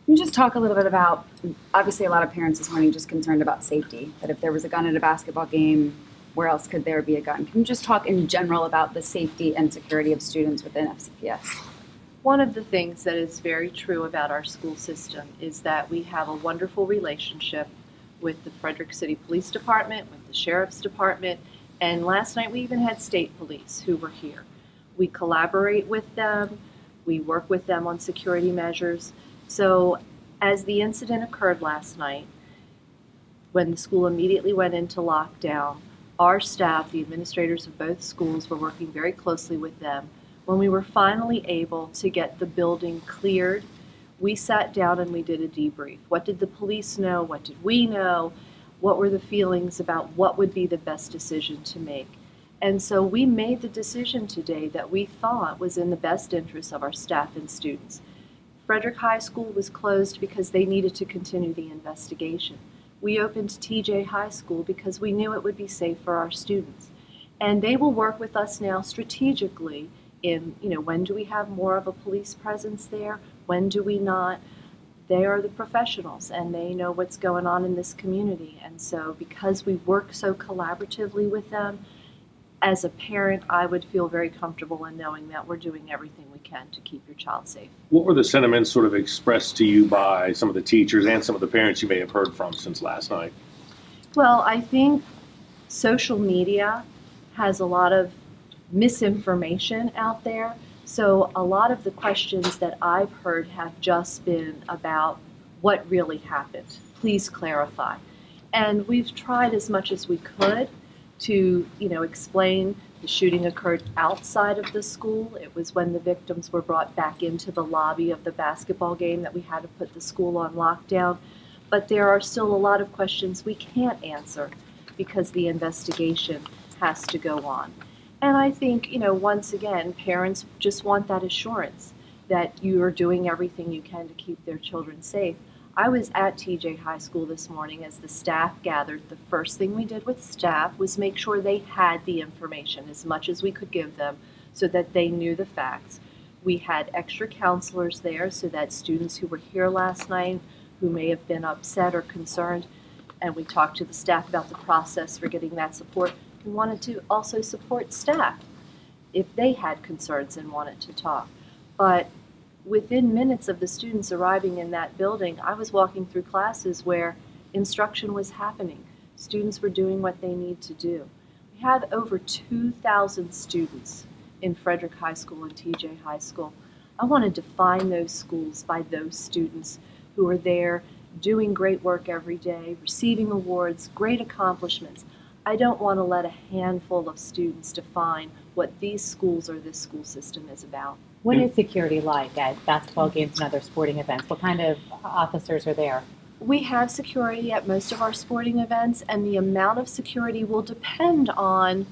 Can you just talk a little bit about, obviously a lot of parents this morning just concerned about safety, that if there was a gun at a basketball game, where else could there be a gun? Can you just talk in general about the safety and security of students within FCPS? One of the things that is very true about our school system is that we have a wonderful relationship with the Frederick City Police Department, with the Sheriff's Department, and last night we even had state police who were here. We collaborate with them, we work with them on security measures. So as the incident occurred last night, when the school immediately went into lockdown, our staff, the administrators of both schools, were working very closely with them. When we were finally able to get the building cleared, we sat down and we did a debrief. What did the police know? What did we know? What were the feelings about what would be the best decision to make? And so we made the decision today that we thought was in the best interest of our staff and students. Frederick High School was closed because they needed to continue the investigation. We opened TJ High School because we knew it would be safe for our students. And they will work with us now strategically in, when do we have more of a police presence there? When do we not? They are the professionals and they know what's going on in this community. And so because we work so collaboratively with them, as a parent, I would feel very comfortable in knowing that we're doing everything we can to keep your child safe. What were the sentiments sort of expressed to you by some of the teachers and some of the parents you may have heard from since last night? Well, I think social media has a lot of misinformation out there. So a lot of the questions that I've heard have just been about what really happened. Please clarify. And we've tried as much as we could to, explain the shooting occurred outside of the school. It was when the victims were brought back into the lobby of the basketball game that we had to put the school on lockdown. But there are still a lot of questions we can't answer because the investigation has to go on. And I think, once again, parents just want that assurance that you are doing everything you can to keep their children safe. I was at TJ High School this morning as the staff gathered. The first thing we did with staff was make sure they had the information as much as we could give them so that they knew the facts. We had extra counselors there so that students who were here last night who may have been upset or concerned, and we talked to the staff about the process for getting that support. We wanted to also support staff if they had concerns and wanted to talk. But within minutes of the students arriving in that building, I was walking through classes where instruction was happening. Students were doing what they need to do. We had over 2,000 students in Frederick High School and TJ High School. I want to define those schools by those students who are there doing great work every day, receiving awards, great accomplishments. I don't want to let a handful of students define what these schools or this school system is about. What is security like at basketball games and other sporting events? What kind of officers are there? We have security at most of our sporting events, and the amount of security will depend on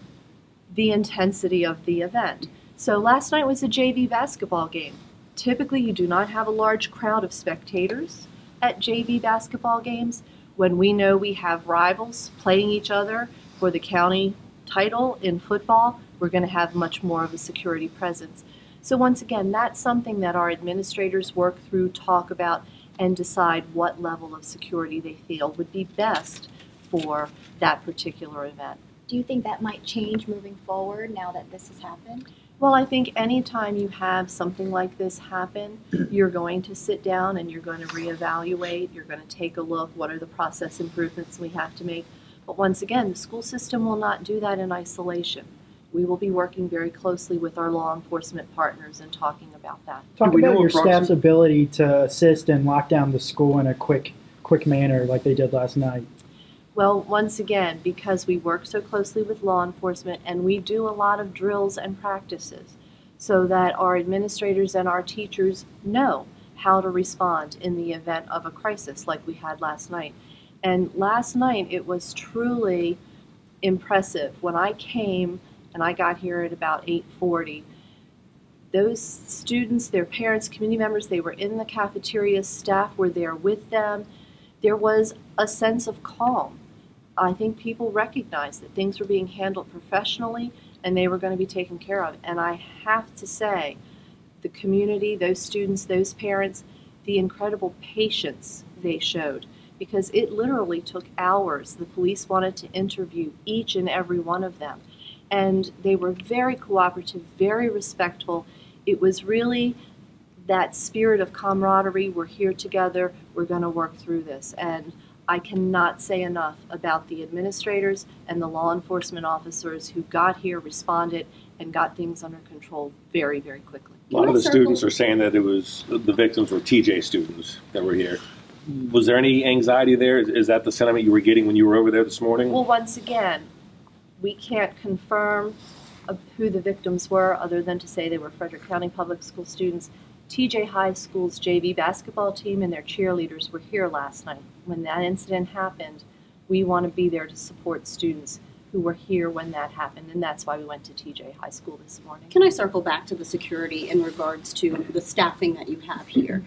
the intensity of the event. So last night was a JV basketball game. Typically, you do not have a large crowd of spectators at JV basketball games. When we know we have rivals playing each other for the county title in football, we're going to have much more of a security presence. So once again, that's something that our administrators work through, talk about, and decide what level of security they feel would be best for that particular event. Do you think that might change moving forward now that this has happened? Well, I think anytime you have something like this happen, you're going to sit down and you're going to reevaluate, you're going to take a look, what are the process improvements we have to make. But once again, the school system will not do that in isolation. We will be working very closely with our law enforcement partners and talking about that. Talk about your staff's ability to assist and lock down the school in a quick manner like they did last night. Well, once again, because we work so closely with law enforcement and we do a lot of drills and practices so that our administrators and our teachers know how to respond in the event of a crisis like we had last night. And last night it was truly impressive. When I came and I got here at about 8:40, those students, their parents, community members, they were in the cafeteria, staff were there with them. There was a sense of calm. I think people recognized that things were being handled professionally and they were going to be taken care of. And I have to say, the community, those students, those parents, the incredible patience they showed, because it literally took hours. The police wanted to interview each and every one of them. And they were very cooperative, very respectful. It was really that spirit of camaraderie. We're here together. We're going to work through this. And I cannot say enough about the administrators and the law enforcement officers who got here, responded, and got things under control very, very quickly. A lot of the students are saying that the victims were TJ students that were here. Was there any anxiety there? Is that the sentiment you were getting when you were over there this morning? Well, once again, we can't confirm who the victims were other than to say they were Frederick County Public School students. TJ High School's JV basketball team and their cheerleaders were here last night. When that incident happened, we want to be there to support students who were here when that happened, and that's why we went to TJ High School this morning. Can I circle back to the security in regards to the staffing that you have here?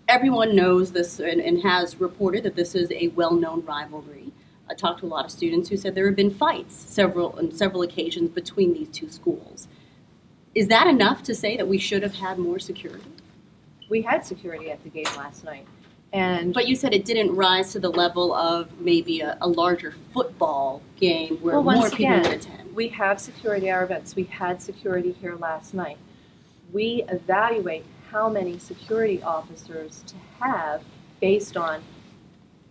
Everyone knows this and has reported that this is a well-known rivalry. I talked to a lot of students who said there have been fights on several occasions between these two schools. Is that enough to say that we should have had more security? We had security at the game last night. But you said it didn't rise to the level of maybe a larger football game where more people would attend. We have security at our events. We had security here last night. We evaluate how many security officers to have based on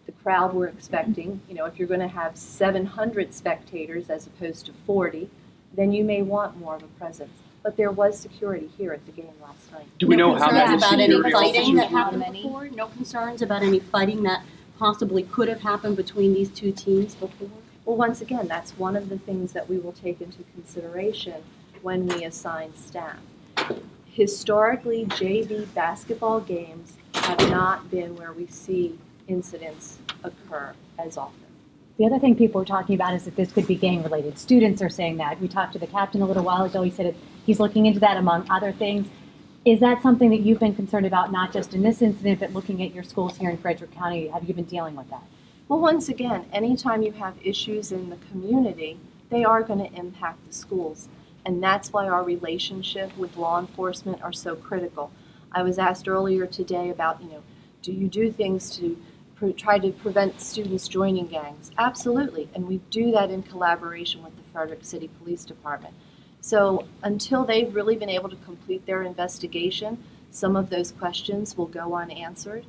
the crowd we're expecting. You know, if you're going to have 700 spectators as opposed to 40, then you may want more of a presence. But there was security here at the game last night. Do we know how many about any security fighting that officers? happened before? No concerns about any fighting that possibly could have happened between these two teams before? Well, once again, that's one of the things that we will take into consideration when we assign staff. Historically, JV basketball games have not been where we see incidents occur as often. The other thing people are talking about is that this could be gang-related. Students are saying that. We talked to the captain a little while ago. He said he's looking into that, among other things. Is that something that you've been concerned about, not just in this incident, but looking at your schools here in Frederick County? Have you been dealing with that? Well, once again, anytime you have issues in the community, they are going to impact the schools. And that's why our relationship with law enforcement are so critical. I was asked earlier today about, do you do things to try to prevent students joining gangs? Absolutely, and we do that in collaboration with the Frederick City Police Department. So until they've really been able to complete their investigation, some of those questions will go unanswered.